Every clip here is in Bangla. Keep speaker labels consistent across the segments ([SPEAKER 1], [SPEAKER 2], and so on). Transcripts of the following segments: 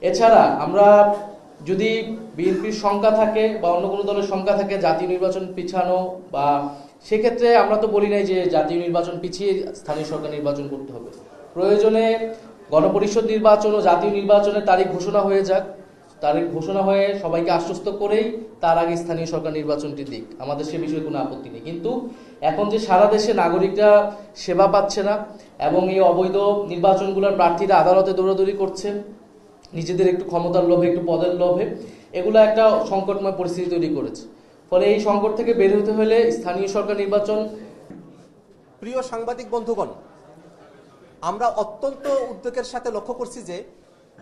[SPEAKER 1] এছাড়া আমরা যদি বিএনপির সংখ্যা থাকে বা অন্য কোনো দলের সংখ্যা থাকে জাতীয় নির্বাচন পিছানো, বা সেক্ষেত্রে আমরা তো বলি নাই যে জাতীয় নির্বাচন পিছিয়ে স্থানীয় সরকার নির্বাচন করতে হবে। প্রয়োজনে গণপরিষদ নির্বাচন ও জাতীয় নির্বাচনের তারিখ ঘোষণা হয়ে যাক, তারিখ ঘোষণা হয়ে সবাইকে আশ্বস্ত করেই তার আগে স্থানীয় সরকার নির্বাচনটি দিক, আমাদের সে বিষয়ে কোনো আপত্তি নেই। কিন্তু এখন যে সারা দেশে নাগরিকরা সেবা পাচ্ছে না এবং এই অবৈধ নির্বাচনগুলোর প্রার্থীরা আদালতে দৌড়াদৌড়ি করছে নিজেদের একটু ক্ষমতার লোভে, একটু পদের লোভে, এগুলো একটা সংকটময় পরিস্থিতি তৈরি করেছে। ফলে এই সংকট থেকে বের হতে হলে স্থানীয় সরকার নির্বাচন।
[SPEAKER 2] প্রিয় সাংবাদিক বন্ধুগণ, আমরা অত্যন্ত উদ্বেগের সাথে লক্ষ্য করছি যে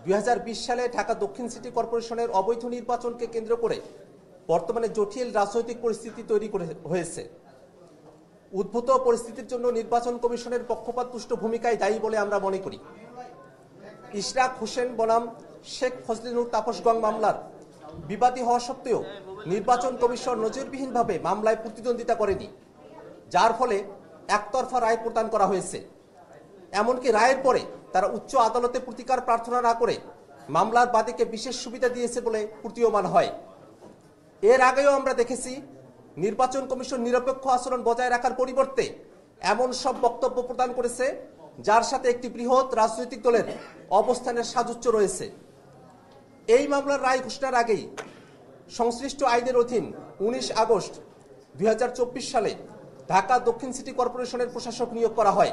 [SPEAKER 2] 2020 সালে ঢাকা দক্ষিণ সিটি কর্পোরেশনের অবৈধ নির্বাচনকে কেন্দ্র করে বর্তমানে জটিল রাজনৈতিক পরিস্থিতি তৈরি হয়েছে। উদ্ভূত পরিস্থিতির জন্য নির্বাচন কমিশনের পক্ষপাতদুষ্ট ভূমিকায় দায়ী বলে আমরা মনে করি। ইশরাক হোসেন বনাম শেখ ফজলিনুর তাপস গং মামলার বিবাদী হওয়া সত্ত্বেও নির্বাচন কমিশন নজিরবিহীনভাবে মামলায় প্রতিদ্বন্দ্বিতা করেনি, যার ফলে একতরফা রায় প্রদান করা হয়েছে। এমনকি রায়ের পরে তারা উচ্চ আদালতে প্রতিকার প্রার্থনা না করে মামলার বাদীকে বিশেষ সুবিধা দিয়েছে বলে প্রতীয়মান হয়। এর আগেও আমরা দেখেছি নির্বাচন কমিশন নিরপেক্ষ আচরণ বজায় রাখার পরিবর্তে এমন সব বক্তব্য প্রদান করেছে যার সাথে একটি বৃহৎ রাজনৈতিক দলের অবস্থানের সাযুজ্য রয়েছে। এই মামলার রায় ঘোষণার আগেই সংশ্লিষ্ট আইনের অধীন 19 আগস্ট 2024 সালে ঢাকা দক্ষিণ সিটি কর্পোরেশনের প্রশাসক নিয়োগ করা হয়।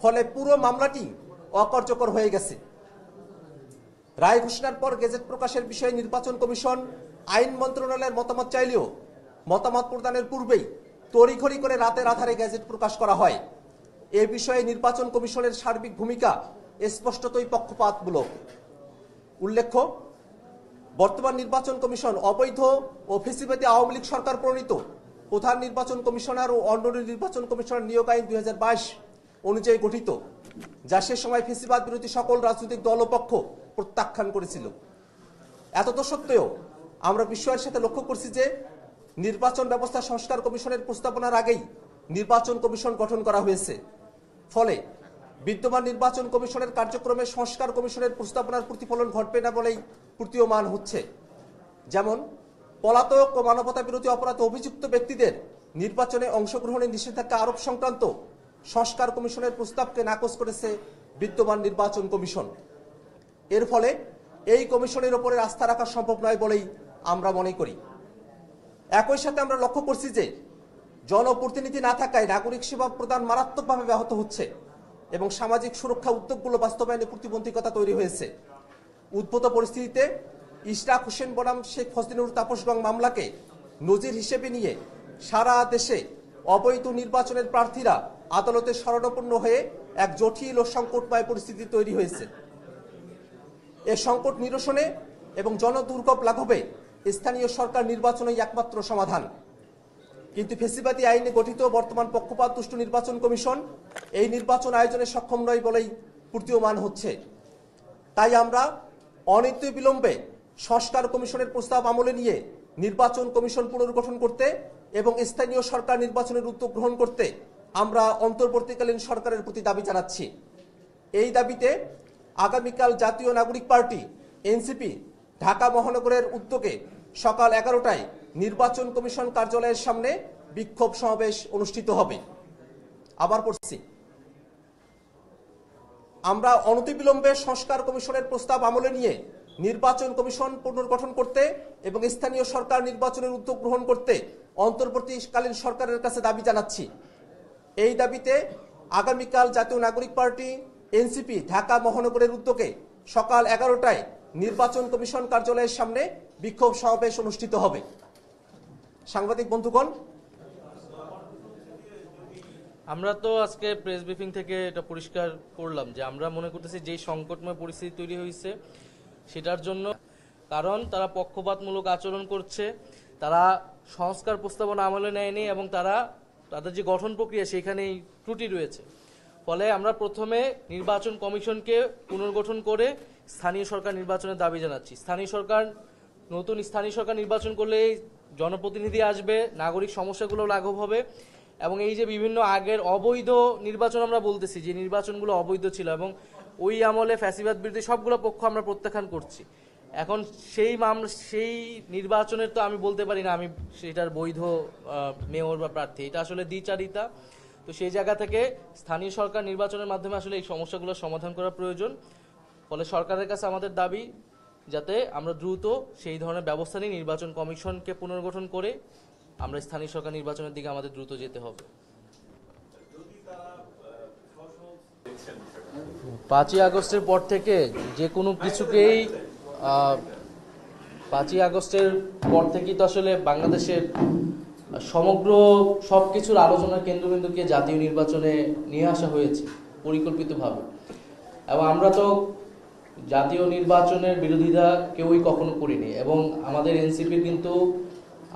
[SPEAKER 2] ফলে পুরো মামলাটি অকার্যকর হয়ে গেছে। রায় ঘোষণার পর গেজেট প্রকাশের বিষয়ে নির্বাচন কমিশন আইন মন্ত্রণালয়ের মতামত চাইলেও মতামত প্রদানের পূর্বেই তড়িঘড়ি করে রাতের আধারে গেজেট প্রকাশ করা হয়। এ বিষয়ে নির্বাচন কমিশনের সার্বিক ভূমিকা স্পষ্টতই পক্ষপাতমূলক। উল্লেখ্য, বর্তমান নির্বাচন কমিশন অবৈধ ও ফ্যাসিবাদী আওয়ামী লীগ সরকার প্রণীত প্রধান নির্বাচন কমিশনার ও অন্যান্য নির্বাচন কমিশনার নিয়োগ আইন 2022 অনুযায়ী গঠিত, যা সে সময় ফ্যাসিবাদ বিরোধী সকল রাজনৈতিক দল ও পক্ষ প্রত্যাখ্যান করেছিল। এতদ সত্ত্বেও আমরা বিস্ময়ের সাথে লক্ষ্য করছি যে নির্বাচন ব্যবস্থা সংস্কার কমিশনের প্রস্তাবনার আগেই নির্বাচন কমিশন গঠন করা হয়েছে। ফলে বিদ্যমান নির্বাচন কমিশনের কার্যক্রমে সংস্কার কমিশনের প্রস্তাবনার প্রতিফলন ঘটবে না বলেই প্রতীয়মান হচ্ছে। যেমন, পলাতক ও মানবতা বিরোধী অপরাধ অভিযুক্ত ব্যক্তিদের নির্বাচনে অংশগ্রহণে নিষেধাজ্ঞা আরোপ সংক্রান্ত সংস্কার কমিশনের প্রস্তাবকে নাকচ করেছে বিদ্যমান নির্বাচন কমিশন। এর ফলে এই কমিশনের ওপরে আস্থা রাখা সম্ভব নয় বলেই আমরা মনে করি। একই সাথে আমরা লক্ষ্য করছি যে জনপ্রতিনিধি না থাকায় নাগরিক সেবা প্রদান মারাত্মকভাবে ব্যাহত হচ্ছে এবং সামাজিক সুরক্ষা উদ্যোগগুলো বাস্তবায়নে প্রতিবন্ধকতা তৈরি হয়েছে। উদ্ভূত পরিস্থিতিতে ইশরাক হোসেন বনাম শেখ ফজলিনুর তাপস গং মামলাকে নজির হিসেবে নিয়ে সারা দেশে অবৈধ নির্বাচনের প্রার্থীরা আদালতে শরণাপন্ন হয়ে এক জটিল ও সংকটময় পরিস্থিতি তৈরি হয়েছে। এ সংকট নিরসনে এবং জনদুর্ভোগ লাঘবে স্থানীয় সরকার নির্বাচনই একমাত্র সমাধান। কিন্তু ফ্যাসিবাদী আইনে গঠিত বর্তমান পক্ষপাতদুষ্ট নির্বাচন কমিশন এই নির্বাচন আয়োজনে সক্ষম নয় বলেই প্রতীয়মান হচ্ছে। তাই আমরা অনিত্য বিলম্বে সংস্কার কমিশনের প্রস্তাব আমলে নিয়ে নির্বাচন কমিশন পুনর্গঠন করতে এবং স্থানীয় সরকার নির্বাচনের উদ্যোগ গ্রহণ করতে আমরা অন্তর্বর্তীকালীন সরকারের প্রতি দাবি জানাচ্ছি। এই দাবিতে আগামীকাল জাতীয় নাগরিক পার্টি এনসিপি ঢাকা মহানগরের উদ্যোগে সকাল 11টায় নির্বাচন কমিশন কার্যালয়ের সামনে বিক্ষোভ সমাবেশ অনুষ্ঠিত হবে। আবার পড়ছি, আমরা অনতিবিলম্বে সংস্কার কমিশনের প্রস্তাব আমলে নিয়ে নির্বাচন কমিশন পুনর্গঠন করতে এবং স্থানীয় সরকার নির্বাচনের উদ্যোগ গ্রহণ করতে অন্তর্বর্তীকালীন সরকারের কাছে দাবি জানাচ্ছি। এই দাবিতে আগামীকাল জাতীয় নাগরিক পার্টি এনসিপি ঢাকা মহানগরের উদ্যোগে সকাল 11টায় নির্বাচন কমিশন কার্যালয়ের সামনে বিক্ষোভ সমাবেশ অনুষ্ঠিত হবে। সাংবাদিক বন্ধুগণ,
[SPEAKER 1] আমরা তো আজকে প্রেস ব্রিফিং থেকে এটা পরিষ্কার করলাম যে আমরা মনে করতেছি যেই সংকটময় পরিস্থিতি তৈরি হয়েছে সেটার জন্য, কারণ তারা পক্ষপাতমূলক আচরণ করছে, তারা সংস্কার প্রস্তাবনা আমলে নেয়নি এবং তাদের যে গঠন প্রক্রিয়া সেখানেই ত্রুটি রয়েছে। ফলে আমরা প্রথমে নির্বাচন কমিশনকে পুনর্গঠন করে স্থানীয় সরকার নির্বাচনের দাবি জানাচ্ছি। নতুন স্থানীয় সরকার নির্বাচন করলে জনপ্রতিনিধি আসবে, নাগরিক সমস্যাগুলো লাঘব হবে এবং এই যে বিভিন্ন আগের অবৈধ নির্বাচন আমরা বলতেছি যে নির্বাচনগুলো অবৈধ ছিল এবং ওই আমলে ফ্যাসিবাদ বিরোধী সবগুলো পক্ষ আমরা প্রত্যাখ্যান করছি। এখন সেই মামলা, সেই নির্বাচনের তো আমি বলতে পারি না আমি সেটার বৈধ মেয়র বা প্রার্থী, এটা আসলে দ্বিচারিতা। তো সেই জায়গা থেকে স্থানীয় সরকার নির্বাচনের মাধ্যমে আসলে এই সমস্যাগুলো সমাধান করা প্রয়োজন। ফলে সরকারের কাছে আমাদের দাবি যাতে আমরা দ্রুত সেই ধরনের ব্যবস্থা নিয়ে নির্বাচন কমিশনকে পুনর্গঠন করে আমরা স্থানীয় সরকার নির্বাচনের দিকে আমাদের দ্রুত যেতে হবে। 5ই আগস্টের পর থেকে যে কোনো কিছুকেই 5ই আগস্টের পর থেকেই তো আসলে বাংলাদেশের সমগ্র সব কিছুর আলোচনার কেন্দ্রবিন্দুকে জাতীয় নির্বাচনে নিয়ে আসা হয়েছে পরিকল্পিতভাবে। এবং আমরা তো জাতীয় নির্বাচনের বিরোধিতা কেউই কখনো করিনি, এবং আমাদের এনসিপির কিন্তু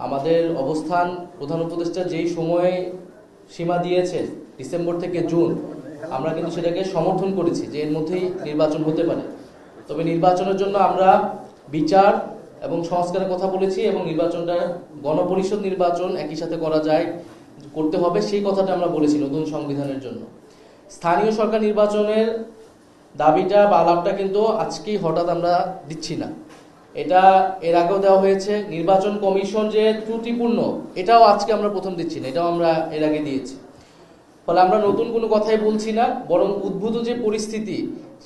[SPEAKER 1] আমাদের অবস্থান প্রধান উপদেষ্টা যেই সময়ে সীমা দিয়েছেন ডিসেম্বর থেকে জুন, আমরা কিন্তু সেটাকে সমর্থন করেছি যে এর মধ্যেই নির্বাচন হতে পারে। তবে নির্বাচনের জন্য আমরা বিচার এবং সংস্কারের কথা বলেছি, এবং নির্বাচনটা গণপরিষদ নির্বাচন একই সাথে করা যায়, করতে হবে সেই কথাটা আমরা বলেছি নতুন সংবিধানের জন্য। স্থানীয় সরকার নির্বাচনের দাবিটা বা আলাপটা কিন্তু আজকেই হঠাৎ আমরা দিচ্ছি না, এটা এর আগেও দেওয়া হয়েছে। নির্বাচন কমিশন যে ত্রুটিপূর্ণ এটাও আজকে আমরা প্রথম দিচ্ছি না, এটাও আমরা এর আগে দিয়েছি। ফলে আমরা নতুন কোনো কথাই বলছি না, বরং উদ্ভূত যে পরিস্থিতি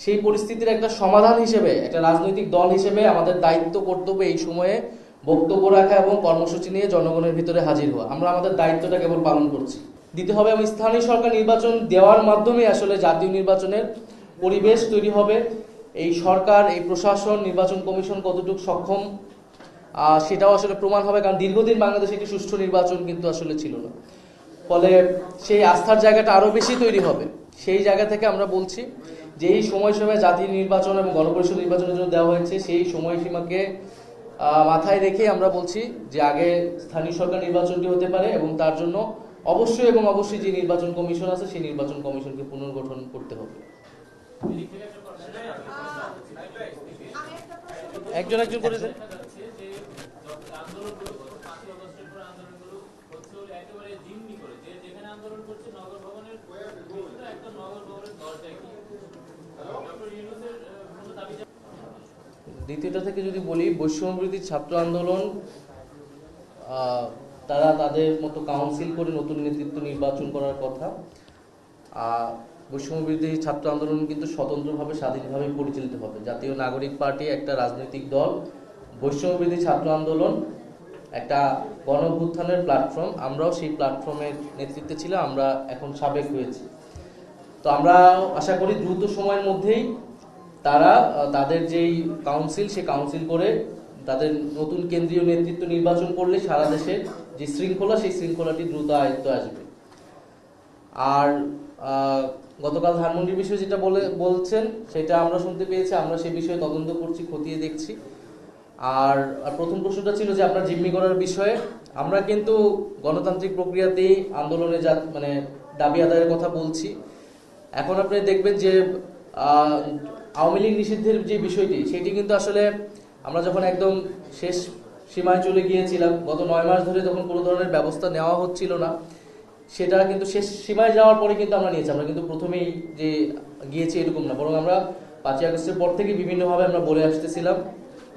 [SPEAKER 1] সেই পরিস্থিতির একটা সমাধান হিসেবে একটা রাজনৈতিক দল হিসেবে আমাদের দায়িত্ব কর্তব্য এই সময়ে বক্তব্য রাখা এবং কর্মসূচি নিয়ে জনগণের ভিতরে হাজির হওয়া। আমরা আমাদের দায়িত্বটা কেবল পালন করছি, দিতে হবে। এবং স্থানীয় সরকার নির্বাচন দেওয়ার মাধ্যমে আসলে জাতীয় নির্বাচনের পরিবেশ তৈরি হবে। এই সরকার, এই প্রশাসন, নির্বাচন কমিশন কতটুকু সক্ষম সেটাও আসলে প্রমাণ হবে, কারণ দীর্ঘদিন বাংলাদেশে একটি সুষ্ঠু নির্বাচন কিন্তু আসলে ছিল না। ফলে সেই আস্থার জায়গাটা আরো বেশি তৈরি হবে। সেই জায়গা থেকে আমরা বলছি যে এই সময়সীমা জাতীয় নির্বাচন এবং গণপরিষদ নির্বাচনের জন্য দেওয়া হয়েছে, সেই সময়সীমাকে মাথায় রেখে আমরা বলছি যে আগে স্থানীয় সরকার নির্বাচনটি হতে পারে, এবং তার জন্য অবশ্যই এবং অবশ্যই যে নির্বাচন কমিশন আছে সেই নির্বাচন কমিশনকে পুনর্গঠন করতে হবে। একজন একজন করে দেন। দ্বিতীয়টা থেকে যদি বলি, বৈষম্যবিরোধী ছাত্র আন্দোলন তারা তাদের মতো কাউন্সিল করে নতুন নেতৃত্ব নির্বাচন করার কথা। বৈষম্যবিরোধী ছাত্র আন্দোলন কিন্তু স্বতন্ত্রভাবে স্বাধীনভাবে পরিচালিত হবে। জাতীয় নাগরিক পার্টি একটা রাজনৈতিক দল, বৈষম্যবিরোধী ছাত্র আন্দোলন একটা গণঅভ্যুত্থানের প্ল্যাটফর্ম। আমরাও সেই প্ল্যাটফর্মের নেতৃত্বে ছিলাম, আমরা এখন সাবেক হয়েছি। তো আমরা আশা করি দ্রুত সময়ের মধ্যেই তারা তাদের যেই কাউন্সিল, সেই কাউন্সিল করে তাদের নতুন কেন্দ্রীয় নেতৃত্ব নির্বাচন করলে সারা দেশে যে শৃঙ্খলা, সেই শৃঙ্খলাটি দ্রুত আয়ত্তে আসবে। আর গতকাল ধানমন্ডির বিষয়ে যেটা বলছেন সেটা আমরা শুনতে পেয়েছি, আমরা সেই বিষয়ে তদন্ত করছি, খতিয়ে দেখছি। আর প্রথম প্রশ্নটা ছিল যে আপনার জিম্মি করার বিষয়ে। আমরা কিন্তু গণতান্ত্রিক প্রক্রিয়াতেই আন্দোলনে মানে দাবি আদায়ের কথা বলছি। এখন আপনি দেখবেন যে আওয়ামী লীগ নিষিদ্ধের যে বিষয়টি, সেটি কিন্তু আসলে আমরা যখন একদম শেষ সীমায় চলে গিয়েছিলাম, গত 9 মাস ধরে যখন কোনো ধরনের ব্যবস্থা নেওয়া হচ্ছিল না, সেটা কিন্তু শেষ সীমায় যাওয়ার পরে কিন্তু আমরা নিয়েছি। আমরা কিন্তু প্রথমেই যে গিয়েছি এরকম না, বরং আমরা 5ই আগস্টের পর থেকে বিভিন্নভাবে আমরা বলে আসতেছিলাম।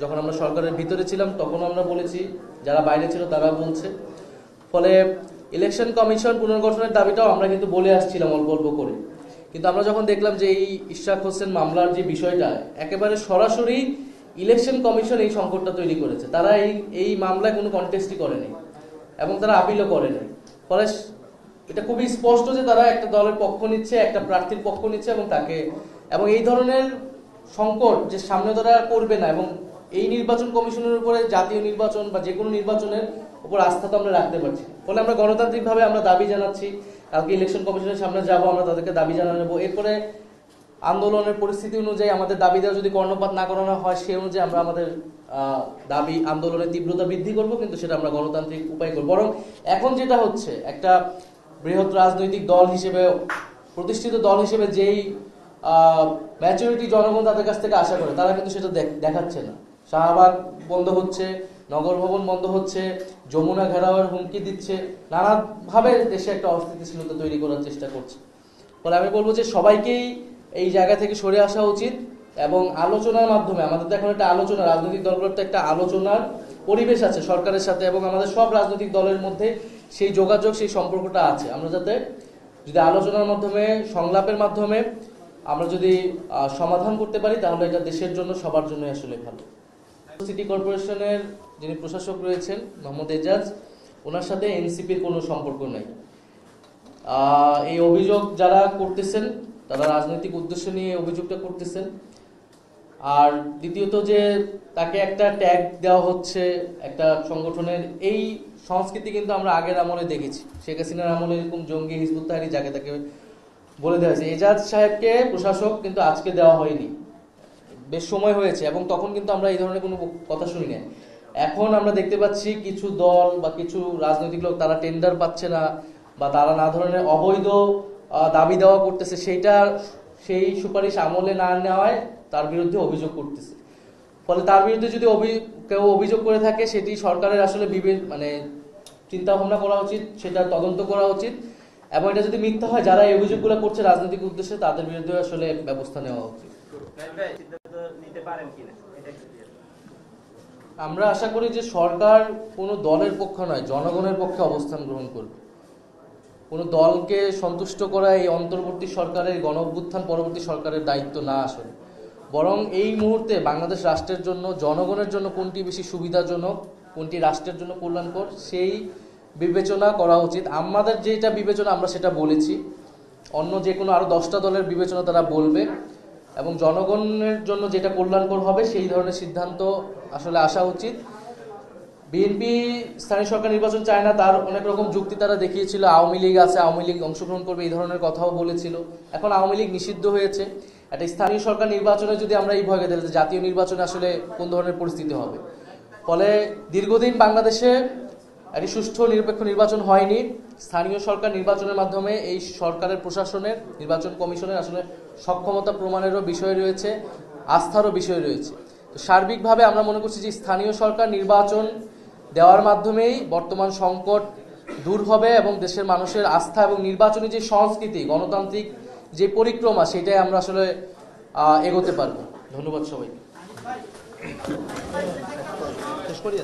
[SPEAKER 1] যখন আমরা সরকারের ভিতরে ছিলাম তখনও আমরা বলেছি, যারা বাইরে ছিল তারা বলছে। ফলে ইলেকশন কমিশন পুনর্গঠনের দাবিটাও আমরা কিন্তু বলে আসছিলাম অল্প অল্প করে। কিন্তু আমরা যখন দেখলাম যে এই ইশরাক হোসেন মামলার যে বিষয়টা, একেবারে সরাসরি ইলেকশন কমিশন এই সংকটটা তৈরি করেছে। তারা এই মামলায় কোনো কন্টেস্টই করেনি এবং তারা আপিলও করেনি। ফলে এটা খুবই স্পষ্ট যে তারা একটা দলের পক্ষ নিচ্ছে, একটা প্রার্থীর পক্ষ নিচ্ছে, এবং এই ধরনের সংকট যে সামনে তারা করবে না। এবং এই নির্বাচন কমিশনের উপরে জাতীয় নির্বাচন বা যে কোনো নির্বাচনের উপর আস্থা তো আমরা রাখতে পারছি। ফলে আমরা গণতান্ত্রিকভাবে আমরা দাবি জানাচ্ছি, কালকে ইলেকশন কমিশনের সামনে যাব, আমরা তাদেরকে দাবি জানাবো। এরপরে আন্দোলনের পরিস্থিতি অনুযায়ী আমাদের দাবি দেওয়া যদি কর্ণপাত না করানো হয়, সেই অনুযায়ী আমরা আমাদের দাবি আন্দোলনের তীব্রতা বৃদ্ধি করব, কিন্তু সেটা আমরা গণতান্ত্রিক উপায় করব। বরং এখন যেটা হচ্ছে, একটা বৃহৎ রাজনৈতিক দল হিসেবে, প্রতিষ্ঠিত দল হিসেবে যেই ম্যাচুরিটি জনগণ তাদের কাছ থেকে আশা করে, তারা কিন্তু সেটা দেখাচ্ছে না। শাহবাগ বন্ধ হচ্ছে, নগর ভবন বন্ধ হচ্ছে, যমুনা ঘেরাওয়ের হুমকি দিচ্ছে, নানাভাবে দেশে একটা অস্থিতিশীলতা তৈরি করার চেষ্টা করছে। ফলে আমি বলবো যে সবাইকেই এই জায়গা থেকে সরে আসা উচিত এবং আলোচনার মাধ্যমে, আমাদের তো এখন একটা আলোচনা, রাজনৈতিক দলগুলোর তো একটা আলোচনার পরিবেশ আছে সরকারের সাথে এবং আমাদের সব রাজনৈতিক দলের মধ্যে সেই যোগাযোগ, সেই সম্পর্কটা আছে। আমরা যাতে যদি আলোচনার মাধ্যমে, সংলাপের মাধ্যমে আমরা যদি সমাধান করতে পারি, তাহলে এটা দেশের জন্য, সবার জন্য আসলে ভালো। সিটি কর্পোরেশনের যিনি প্রশাসক রয়েছেন মোহাম্মদ এজাজ, ওনার সাথে এনসিপির কোনো সম্পর্ক নেই। এই অভিযোগ যারা করতেছেন তারা রাজনৈতিক উদ্দেশ্য নিয়ে অভিযোগটা করতেছেন। আর দ্বিতীয়ত যে তাকে একটা ট্যাগ দেওয়া হচ্ছে একটা সংগঠনের, এই সংস্কৃতি কিন্তু আমরা আগের আমলে দেখেছি। শেখ হাসিনার আমলে এরকম জঙ্গি, হিজবুত তাহরীর যাকে তাকে বলে দেওয়া হয়েছে। এজাজ সাহেবকে প্রশাসক কিন্তু আজকে দেওয়া হয়নি, বেশ সময় হয়েছে, এবং তখন কিন্তু আমরা এই ধরনের কোনো কথা শুনি না। এখন আমরা দেখতে পাচ্ছি কিছু দল বা কিছু রাজনৈতিক লোক তারা টেন্ডার পাচ্ছে না বা তারা না ধরনের অবৈধ দাবি দেওয়া করতেছে, সেই সুপারিশ আমলে না নেওয়ায় তার বিরুদ্ধে অভিযোগ করতেছে। ফলে তার বিরুদ্ধে যদি কেউ অভিযোগ করে থাকে, সেটি সরকারের আসলে চিন্তা ভাবনা করা উচিত, সেটা তদন্ত করা উচিত, এবং এটা যদি মিথ্যা হয়, যারা এই অভিযোগগুলো করছে রাজনৈতিক উদ্দেশ্যে, তাদের বিরুদ্ধে আসলে ব্যবস্থা নেওয়া উচিত। আমরা আশা করি যে সরকার কোনো দলের পক্ষ নয়, জনগণের পক্ষে অবস্থান গ্রহণ করবে। কোনো দলকে সন্তুষ্ট করা এই অন্তর্বর্তী সরকারের, গণ অভ্যুত্থান পরবর্তী সরকারের দায়িত্ব না আসলে, বরং এই মুহূর্তে বাংলাদেশ রাষ্ট্রের জন্য, জনগণের জন্য কোনটি বেশি সুবিধাজনক, কোনটি রাষ্ট্রের জন্য কল্যাণকর, সেই বিবেচনা করা উচিত। আমাদের যেটা বিবেচনা আমরা সেটা বলেছি, অন্য যে কোনো আরও 10টা দলের বিবেচনা তারা বলবে, এবং জনগণের জন্য যেটা কল্যাণকর হবে সেই ধরনের সিদ্ধান্ত আসলে আসা উচিত। বিএনপি স্থানীয় সরকার নির্বাচন চায় না, তার অনেক রকম যুক্তি তারা দেখিয়েছিল। আওয়ামী লীগ আছে, আওয়ামী লীগ অংশগ্রহণ করবে, এই ধরনের কথাও বলেছিল। এখন আওয়ামী লীগ নিষিদ্ধ হয়েছে। একটা স্থানীয় সরকার নির্বাচনে যদি আমরা এই ভয়কে দিই, জাতীয় নির্বাচনে আসলে কোন ধরনের পরিস্থিতি হবে। ফলে দীর্ঘদিন বাংলাদেশে একটি সুষ্ঠু নিরপেক্ষ নির্বাচন হয়নি। স্থানীয় সরকার নির্বাচনের মাধ্যমে এই সরকারের, প্রশাসনের, নির্বাচন কমিশনের আসলে সক্ষমতা প্রমাণেরও বিষয় রয়েছে, আস্থারও বিষয় রয়েছে। তো সার্বিকভাবে আমরা মনে করছি যে স্থানীয় সরকার নির্বাচন দেওয়ার মাধ্যমেই বর্তমান সংকট দূর হবে এবং দেশের মানুষের আস্থা এবং নির্বাচনী যে সংস্কৃতি, গণতান্ত্রিক যে পরিক্রমা, সেটাই আমরা আসলে এগোতে পারবো। ধন্যবাদ সবাইকে। শেষ করি।